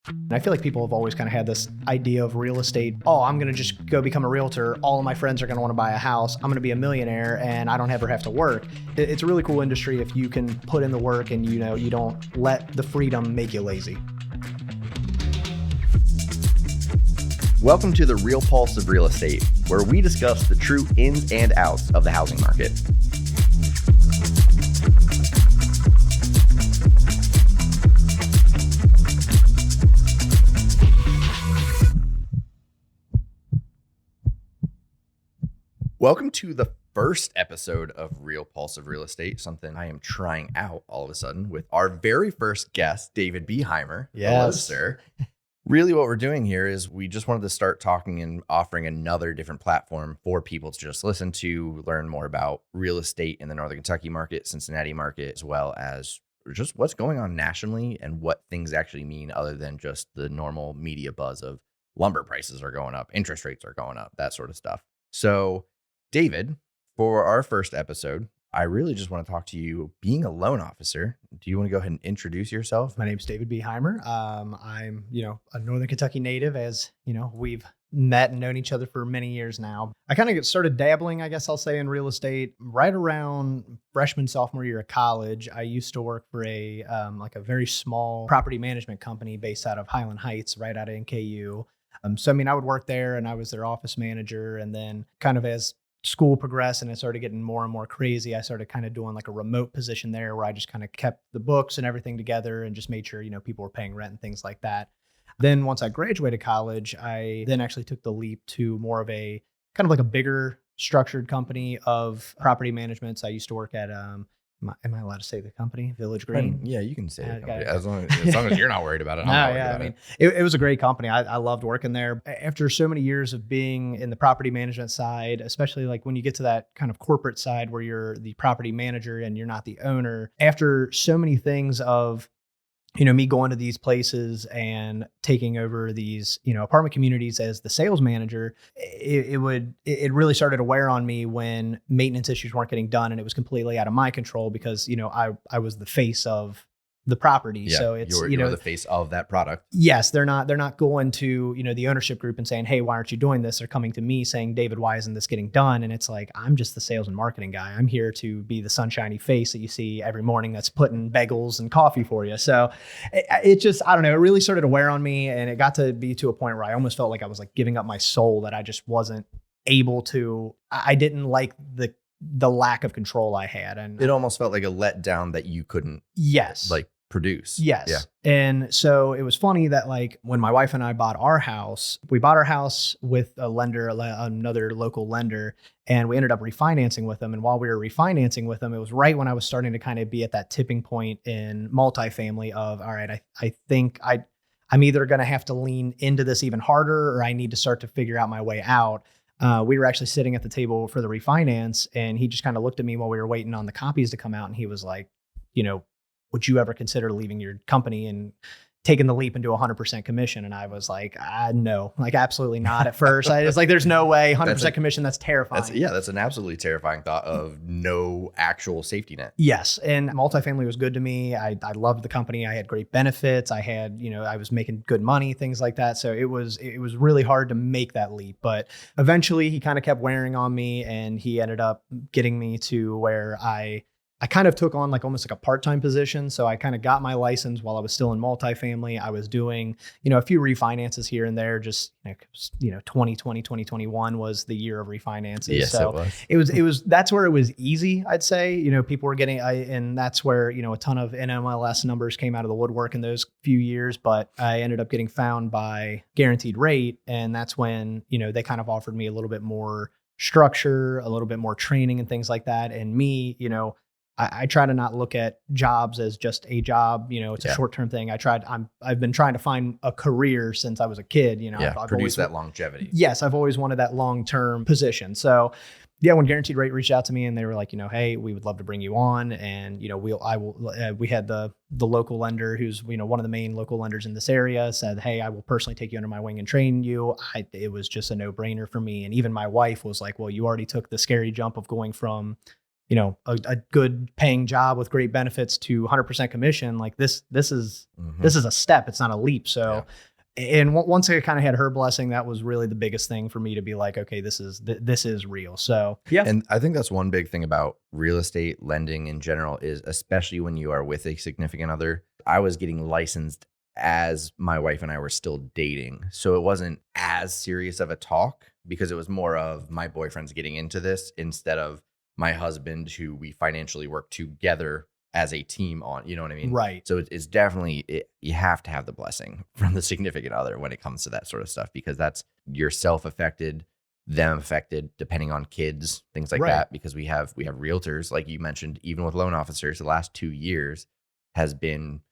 And I feel like people have always kind of had this idea of real estate. Oh, I'm going to just go become a realtor. All of my friends are going to want to buy a house. I'm going to be a millionaire and I don't ever have to work. It's a really cool industry if you can put in the work and you don't let the freedom make you lazy. Welcome to the Real Pulse of Real Estate, where we discuss the true ins and outs of the housing market. Welcome to the first episode of Real Pulse of Real Estate, something I am trying out all of a sudden with our very first guest, DavId Behymer. Yes. Hello, sir. Really what we're doing here is we just wanted to start talking and offering another different platform for people to just listen to, learn more about real estate in the Northern Kentucky market, Cincinnati market, as well as just what's going on nationally and what things actually mean other than just the normal media buzz of lumber prices are going up, interest rates are going up, that sort of stuff. So DavId, for our first episode, I really just want to talk to you being a loan officer. Do you want to go ahead and introduce yourself? My name's DavId Behymer. I'm, a Northern Kentucky native, as we've met and known each other for many years now. I kind of started dabbling, I guess I'll say, in real estate right around freshman, sophomore year of college. I used to work for a very small property management company based out of Highland Heights, right out of NKU. I would work there and I was their office manager. And then kind of as school progressed and it started getting more and more crazy, I started kind of doing like a remote position there where I just kind of kept the books and everything together and just made sure, people were paying rent and things like that. Then once I graduated college, I then actually took the leap to more of a kind of like a bigger structured company of property management. So I used to work at, am I allowed to say the company? Village Green? Yeah, you can say it. Okay. As long as you're not worried about it. I'm not worried about it. It was a great company. I loved working there. After so many years of being in the property management side, especially like when you get to that kind of corporate side where you're the property manager and you're not the owner, after so many things of me going to these places and taking over these, apartment communities as the sales manager, it really started to wear on me when maintenance issues weren't getting done and it was completely out of my control because, I was the face of the property. Yeah, so it's, you're the face of that product. Yes. They're not going to, the ownership group and saying, hey, why aren't you doing this? They're coming to me saying, David, why isn't this getting done? And it's like, I'm just the sales and marketing guy. I'm here to be the sunshiny face that you see every morning that's putting bagels and coffee for you. So it just, I don't know, it really started to wear on me. And it got to be to a point where I almost felt like I was like giving up my soul, that I just wasn't able to, I didn't like the lack of control I had. And it almost felt like a letdown that you couldn't produce. Yes. Yeah. And so it was funny that like when my wife and I bought our house, we bought our house with a lender, another local lender, and we ended up refinancing with them. And while we were refinancing with them, it was right when I was starting to kind of be at that tipping point in multifamily of, all right, I think I'm either going to have to lean into this even harder or I need to start to figure out my way out. We were actually sitting at the table for the refinance and he just kind of looked at me while we were waiting on the copies to come out. And he was like, would you ever consider leaving your company and taking the leap into 100% commission? And I was like, no, like absolutely not at first. I was like, there's no way 100% commission. That's terrifying. That's an absolutely terrifying thought of no actual safety net. Yes. And multifamily was good to me. I loved the company. I had great benefits. I had, I was making good money, things like that. So it was really hard to make that leap, but eventually he kind of kept wearing on me and he ended up getting me to where I kind of took on like almost like a part-time position. So I kind of got my license while I was still in multifamily. I was doing, a few refinances here and there, just, 2020, 2021 was the year of refinances. Yes, so it was, that's where it was easy, I'd say, people were getting, and that's where, a ton of NMLS numbers came out of the woodwork in those few years, but I ended up getting found by Guaranteed Rate. And that's when, they kind of offered me a little bit more structure, a little bit more training and things like that. And me, I try to not look at jobs as just a job. It's a short-term thing. I've been trying to find a career since I was a kid. I've produce that longevity. Yes, I've always wanted that long-term position. So, yeah, when Guaranteed Rate reached out to me and they were like, hey, we would love to bring you on, and we had the local lender who's one of the main local lenders in this area said, hey, I will personally take you under my wing and train you. It was just a no-brainer for me, and even my wife was like, well, you already took the scary jump of going from a good paying job with great benefits to 100% commission, like this is a step. It's not a leap. So, and once I kind of had her blessing, that was really the biggest thing for me to be like, okay, this is real. So yeah. And I think that's one big thing about real estate lending in general is, especially when you are with a significant other. I was getting licensed as my wife and I were still dating. So it wasn't as serious of a talk because it was more of my boyfriend's getting into this instead of my husband, who we financially work together as a team on, you know what I mean? Right. So it's definitely, you have to have the blessing from the significant other when it comes to that sort of stuff, because that's yourself affected, them affected, depending on kids, things like that. Because we have realtors, like you mentioned, even with loan officers, the last 2 years has been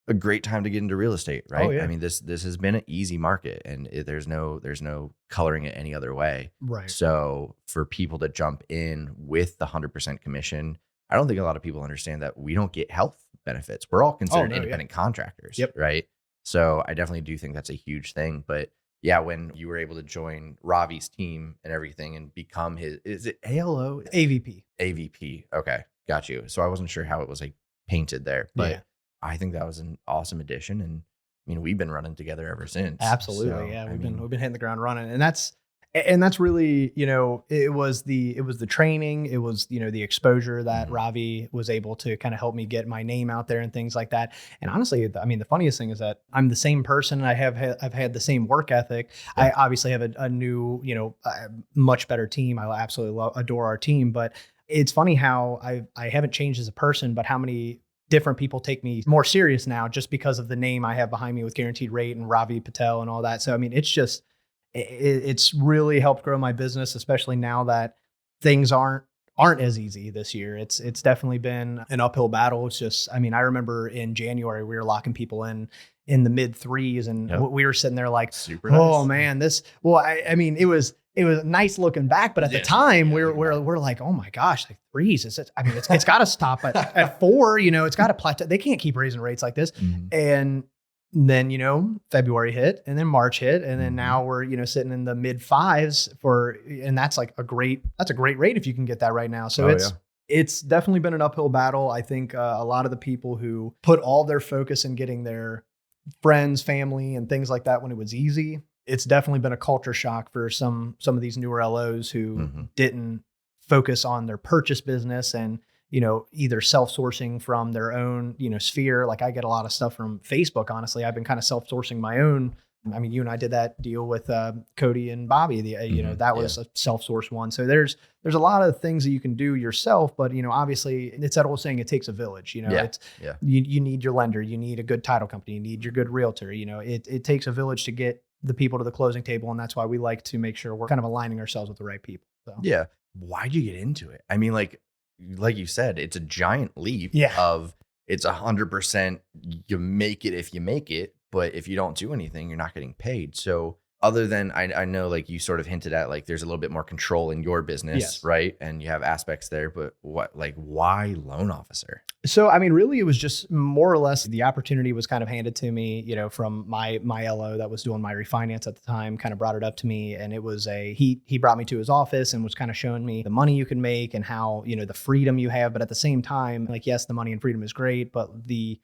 a great time to get into real estate, right? Oh, yeah. I mean, this has been an easy market, and there's no coloring it any other way. Right. So for people to jump in with the 100% commission, I don't think a lot of people understand that we don't get health benefits. We're all considered independent contractors, right? So I definitely do think that's a huge thing. But yeah, when you were able to join Ravi's team and everything and become is it ALO? AVP. AVP. Okay, got you. So I wasn't sure how it was like painted there, but I think that was an awesome addition. And I mean, we've been running together ever since. Absolutely. So, yeah. We've been hitting the ground running, and that's really, it was the training, it was, the exposure that Ravi was able to kind of help me get my name out there and things like that. And honestly, I mean, the funniest thing is that I'm the same person. I've had the same work ethic. Yeah. I obviously have a new, much better team. I absolutely adore our team, but it's funny how I haven't changed as a person, but how many different people take me more serious now just because of the name I have behind me with Guaranteed Rate and Ravi Patel and all that. So, I mean, it's really helped grow my business, especially now that things aren't as easy this year. It's definitely been an uphill battle. It's just, I mean, I remember in January, we were locking people in the mid 3s, and we were sitting there like, super nice. Man, I mean, it was nice looking back, but at the time we're like, oh my gosh, like 3s. I mean, it's got to stop at 4, it's got to plateau. They can't keep raising rates like this. And then, February hit, and then March hit, and then now we're, sitting in the mid 5s and that's like a great rate if you can get that right now. So it's definitely been an uphill battle. I think a lot of the people who put all their focus in getting their friends, family, and things like that when it was easy, it's definitely been a culture shock for some of these newer LOs who didn't focus on their purchase business and, either self-sourcing from their own, sphere. Like I get a lot of stuff from Facebook. Honestly, I've been kind of self-sourcing my own. I mean, you and I did that deal with Cody and Bobby. That was a self-source one. So there's a lot of things that you can do yourself, but obviously it's that old saying, it takes a village. You need your lender, you need a good title company, you need your good realtor. It takes a village to get the people to the closing table, and that's why we like to make sure we're kind of aligning ourselves with the right people. So. Yeah. Why'd you get into it? I mean, like you said, it's a giant leap of it's 100%. You make it if you make it, but if you don't do anything, you're not getting paid. So other than I know, like you sort of hinted at, like there's a little bit more control in your business, right? And you have aspects there, but why loan officer? So, I mean, really, it was just more or less the opportunity was kind of handed to me, from my LO that was doing my refinance at the time, kind of brought it up to me. And it was he brought me to his office and was kind of showing me the money you can make and how, the freedom you have. But at the same time, like, yes, the money and freedom is great, but the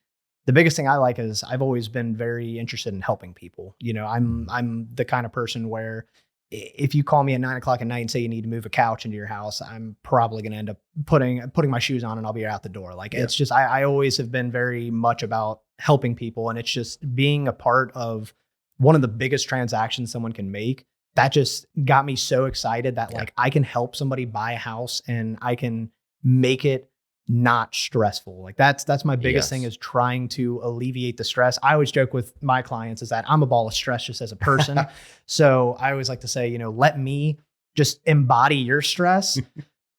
biggest thing I like is I've always been very interested in helping people. I'm the kind of person where if you call me at 9 o'clock at night and say you need to move a couch into your house, I'm probably going to end up putting my shoes on and I'll be out the door. Like it's just, I always have been very much about helping people. And it's just being a part of one of the biggest transactions someone can make. That just got me so excited that like I can help somebody buy a house and I can make it not stressful. Like that's my biggest thing, is trying to alleviate the stress. I always joke with my clients is that I'm a ball of stress just as a person. So I always like to say, let me just embody your stress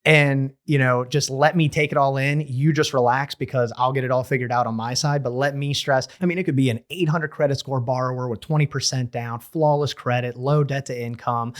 and, just let me take it all in. You just relax because I'll get it all figured out on my side, but let me stress. I mean, it could be an 800 credit score borrower with 20% down, flawless credit, low debt to income.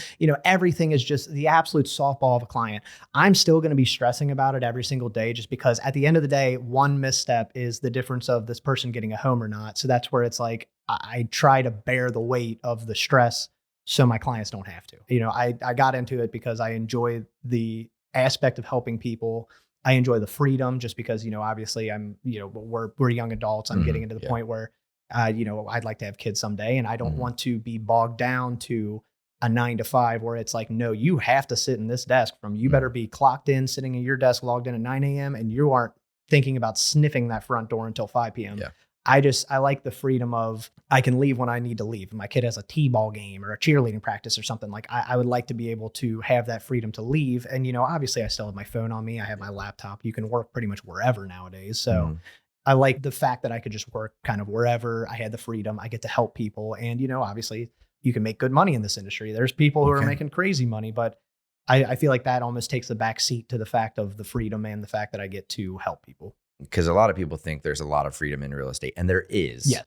Everything is just the absolute softball of a client. I'm still going to be stressing about it every single day, just because at the end of the day, one misstep is the difference of this person getting a home or not. So that's where it's like, I try to bear the weight of the stress so my clients don't have to. I got into it because I enjoy the aspect of helping people. I enjoy the freedom just because, obviously we're young adults. I'm getting into the point where, I'd like to have kids someday, and I don't want to be bogged down to a 9 to 5 where it's like, no, you have to sit in this desk you better be clocked in, sitting in your desk, logged in at 9 a.m. and you aren't thinking about sniffing that front door until 5 p.m. Yeah. I like the freedom of I can leave when I need to leave. If my kid has a t-ball game or a cheerleading practice or something, like I would like to be able to have that freedom to leave. And, obviously I still have my phone on me. I have my laptop. You can work pretty much wherever nowadays. So I like the fact that I could just work kind of wherever. I had the freedom. I get to help people. And, obviously you can make good money in this industry. There's people who are making crazy money, but I feel like that almost takes the back seat to the fact of the freedom and the fact that I get to help people. Because a lot of people think there's a lot of freedom in real estate, and there is. Yeah.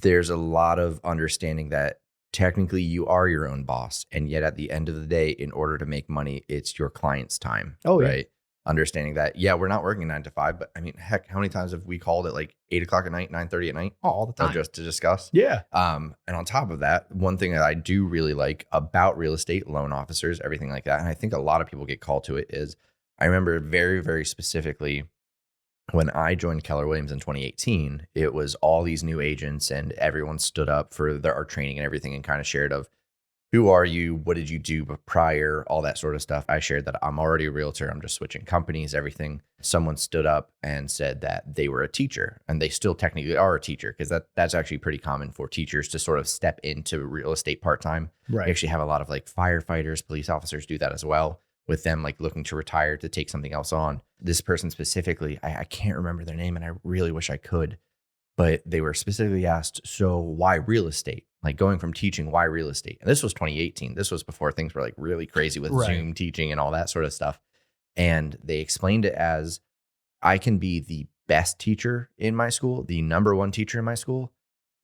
There's a lot of understanding that technically you are your own boss, and yet at the end of the day, in order to make money, it's your client's time. Oh, yeah. Right? Understanding that, we're not working 9 to 5, but I mean, heck, how many times have we called at like 8:00 at night, 9:30 at night? Oh, all the time. Just to discuss. Yeah. And on top of that, one thing that I do really like about real estate, loan officers, everything like that, and I think a lot of people get called to it, is I remember very, very specifically when I joined Keller Williams in 2018, it was all these new agents and everyone stood up for our training and everything and kind of shared of who are you? What did you do prior? All that sort of stuff. I shared that I'm already a realtor. I'm just switching companies, everything. Someone stood up and said that they were a teacher, and they still technically are a teacher, because that's actually pretty common for teachers to sort of step into real estate part-time. Right. We actually have a lot of like firefighters, police officers do that as well, with them like looking to retire to take something else on. This person specifically, I can't remember their name and I really wish I could, but they were specifically asked, so why real estate? Like going from teaching, why real estate? And this was 2018. This was before things were like really crazy with Zoom teaching and all that sort of stuff. And they explained it as, I can be the best teacher in my school, the number one teacher in my school,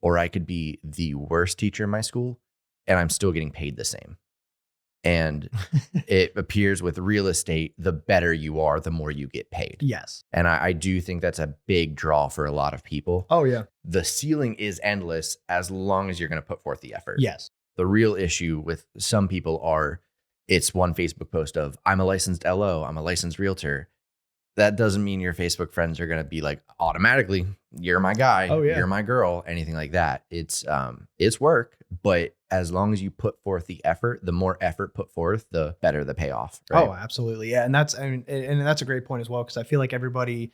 or I could be the worst teacher in my school, and I'm still getting paid the same. And it appears with real estate, the better you are, the more you get paid. Yes. And I do think that's a big draw for a lot of people. Oh, yeah. The ceiling is endless as long as you're going to put forth the effort. Yes. The real issue with some people it's one Facebook post of, I'm a licensed LO, I'm a licensed realtor. That doesn't mean your Facebook friends are going to be like, automatically, you're my guy, you're my girl, anything like that. It's work, but as long as you put forth the effort, the more effort put forth, the better the payoff. Right? Oh, absolutely. Yeah. And that's a great point as well, because I feel like everybody,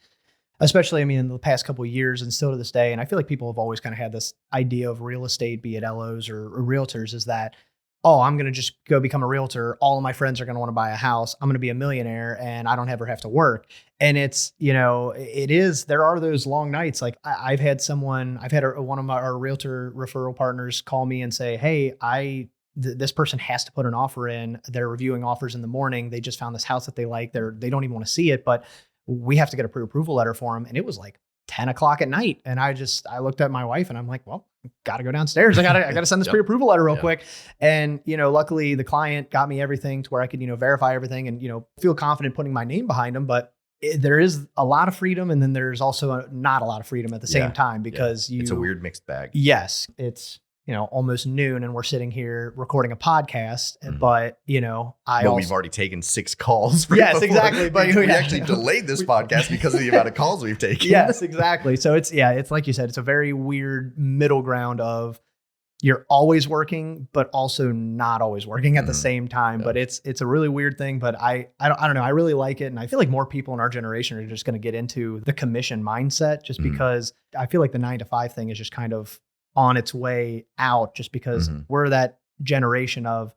especially, in the past couple of years and still to this day, and I feel like people have always kind of had this idea of real estate, be it LOs or realtors, is that, oh, I'm going to just go become a realtor. All of my friends are going to want to buy a house. I'm going to be a millionaire and I don't ever have to work. And it's, there are those long nights. Like I've had one of our realtor referral partners call me and say, hey, this person has to put an offer in. They're reviewing offers in the morning. They just found this house that they like. They don't even want to see it, but we have to get a pre-approval letter for them. And it was like 10 o'clock at night. And I looked at my wife and I'm like, well, got to go downstairs. I got to send this pre-approval letter real quick. And, luckily the client got me everything to where I could, verify everything and, feel confident putting my name behind them. But there is a lot of freedom. And then there's also not a lot of freedom at the same time, because it's a weird mixed bag. Yes. It's, almost noon and we're sitting here recording a podcast, but, we've already taken 6 calls. Yes, exactly. But we actually delayed this podcast because of the amount of calls we've taken. Yes, exactly. So it's like you said, it's a very weird middle ground of you're always working, but also not always working at the same time. But it's a really weird thing, but I don't know. I really like it. And I feel like more people in our generation are just going to get into the commission mindset, just because I feel like the 9 to 5 thing is just kind of on its way out, just because we're that generation of,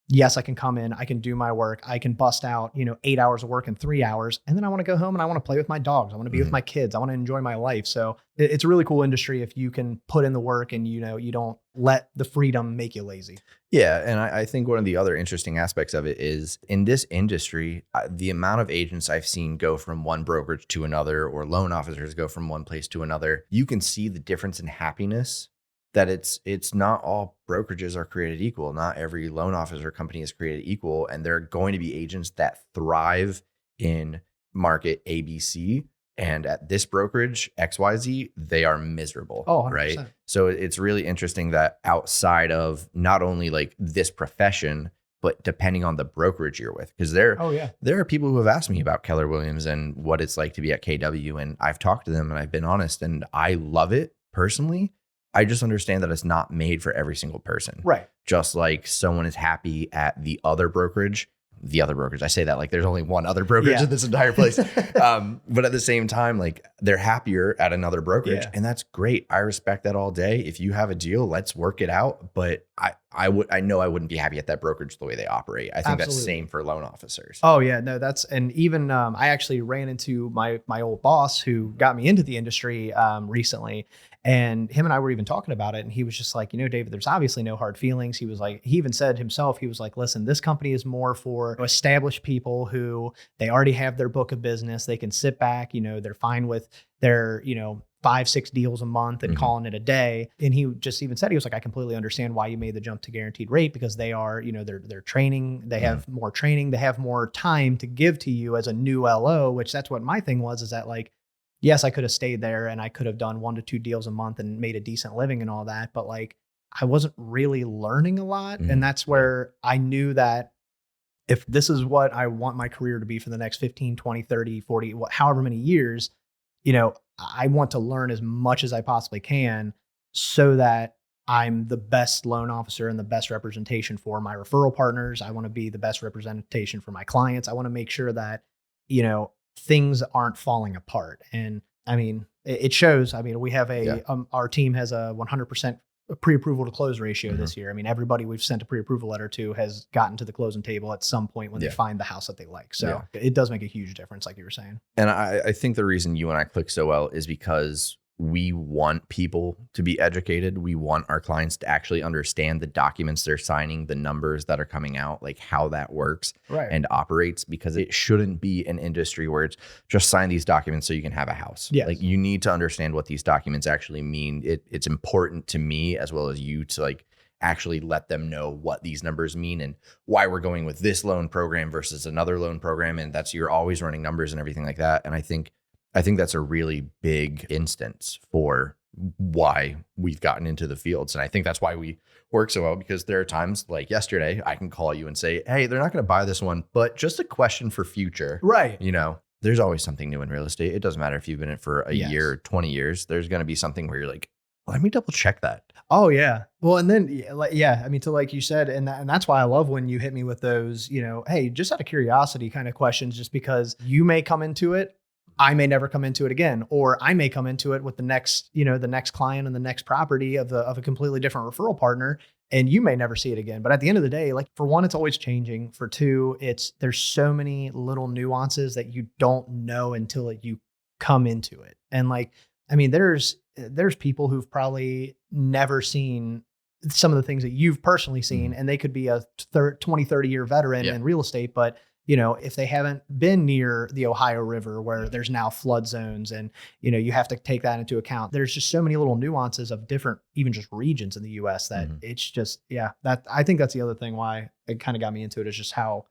yes, I can come in, I can do my work, I can bust out, 8 hours of work in 3 hours. And then I want to go home and I want to play with my dogs. I want to be with my kids. I want to enjoy my life. So it's a really cool industry if you can put in the work and, you don't let the freedom make you lazy. Yeah. And I think one of the other interesting aspects of it is in this industry, the amount of agents I've seen go from one brokerage to another, or loan officers go from one place to another, you can see the difference in happiness. That it's not all brokerages are created equal. Not every loan officer company is created equal. And there are going to be agents that thrive in market ABC. And at this brokerage, XYZ, they are miserable. Oh, 100%. Right. So it's really interesting that outside of not only like this profession, but depending on the brokerage you're with, because there are people who have asked me about Keller Williams and what it's like to be at KW. And I've talked to them and I've been honest, and I love it personally. I just understand that it's not made for every single person. Right. Just like someone is happy at the other brokerage. I say that like there's only one other brokerage in this entire place. But at the same time, like they're happier at another brokerage, and that's great. I respect that all day. If you have a deal, let's work it out. But I know I wouldn't be happy at that brokerage the way they operate. I think that's same for loan officers. Oh yeah, no, and even I actually ran into my old boss who got me into the industry recently. And him and I were even talking about it. And he was just like, David, there's obviously no hard feelings. He was like, he even said himself, he was like, listen, this company is more for established people who they already have their book of business. They can sit back, they're fine with their, 5-6 deals a month and calling it a day. And he just even said, he was like, I completely understand why you made the jump to guaranteed rate, because they are, they're training, they have more training, they have more time to give to you as a new LO, which that's what my thing was, is that like, yes, I could have stayed there and I could have done 1 to 2 deals a month and made a decent living and all that. But like, I wasn't really learning a lot. And that's where I knew that if this is what I want my career to be for the next 15, 20, 30, 40, however many years, I want to learn as much as I possibly can so that I'm the best loan officer and the best representation for my referral partners. I want to be the best representation for my clients. I want to make sure that, things aren't falling apart. And I mean, it shows. I mean, we have our team has a 100% pre-approval to close ratio this year. I mean, everybody we've sent a pre-approval letter to has gotten to the closing table at some point when they find the house that they like. So it does make a huge difference, like you were saying. And I think the reason you and I click so well is because we want people to be educated. We want our clients to actually understand the documents they're signing, the numbers that are coming out, like how that works and operates, because it shouldn't be an industry where it's just sign these documents so you can have a house. Like you need to understand what these documents actually mean. It's important to me as well as you to like actually let them know what these numbers mean and why we're going with this loan program versus another loan program. And that's, you're always running numbers and everything like that. And I think that's a really big instance for why we've gotten into the fields. And I think that's why we work so well, because there are times like yesterday, I can call you and say, hey, they're not going to buy this one, but just a question for future. Right. There's always something new in real estate. It doesn't matter if you've been in it for a year, 20 years, there's going to be something where you're like, let me double check that. Oh yeah. Well, and then, I mean, to like you said, and that's why I love when you hit me with those, hey, just out of curiosity kind of questions, just because you may come into it, I may never come into it again, or I may come into it with the next client and the next property of a completely different referral partner, and you may never see it again. But at the end of the day, like for one, it's always changing. For two, there's so many little nuances that you don't know until you come into it. And like, I mean, there's people who've probably never seen some of the things that you've personally seen, and they could be a 20, 30 year veteran in real estate, but if they haven't been near the Ohio River where there's now flood zones and, you have to take that into account. There's just so many little nuances of different, even just regions in the US that it's just, that I think that's the other thing why it kind of got me into it, is just how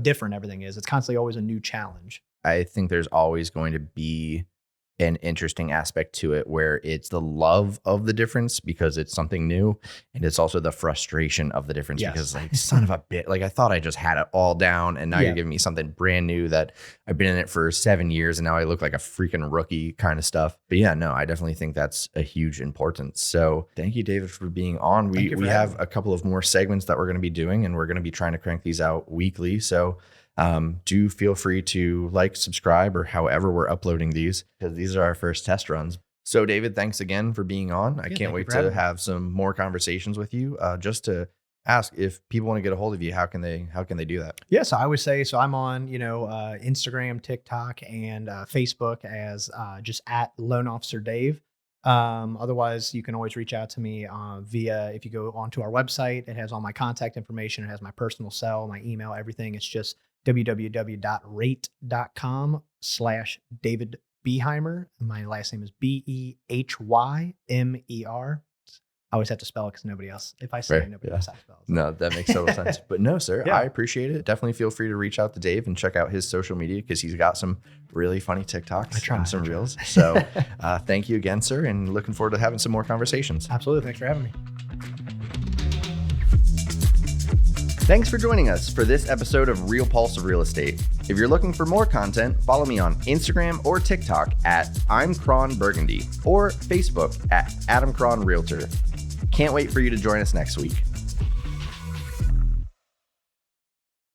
different everything is. It's constantly always a new challenge. I think there's always going to be an interesting aspect to it where it's the love of the difference because it's something new, and it's also the frustration of the difference because like, son of a bit, like I thought I just had it all down, and now you're giving me something brand new that I've been in it for 7 years and now I look like a freaking rookie kind of stuff. But I definitely think that's a huge importance. So thank you, David, for being on. We have a couple of more segments that we're going to be doing, and we're going to be trying to crank these out weekly. So do feel free to like, subscribe, or however we're uploading these, because these are our first test runs. So David, thanks again for being on. I can't wait to have some more conversations with you. Just to ask, if people want to get a hold of you, how can they do that? Yeah, so I would say, I'm on, Instagram, TikTok, and Facebook as just at Loan Officer Dave. Otherwise, you can always reach out to me if you go onto our website. It has all my contact information. It has my personal cell, my email, everything. It's just www.rate.com/David Behymer. My last name is BehYmer. I always have to spell it because nobody else, if I say it, nobody else has to spell it. No, that makes total sense. But no, sir, I appreciate it. Definitely feel free to reach out to Dave and check out his social media, because he's got some really funny TikToks and some reels. So thank you again, sir, and looking forward to having some more conversations. Absolutely. Thanks for having me. Thanks for joining us for this episode of Real Pulse of Real Estate. If you're looking for more content, follow me on Instagram or TikTok at I'm Cron Burgundy or Facebook at Adam Cron Realtor. Can't wait for you to join us next week.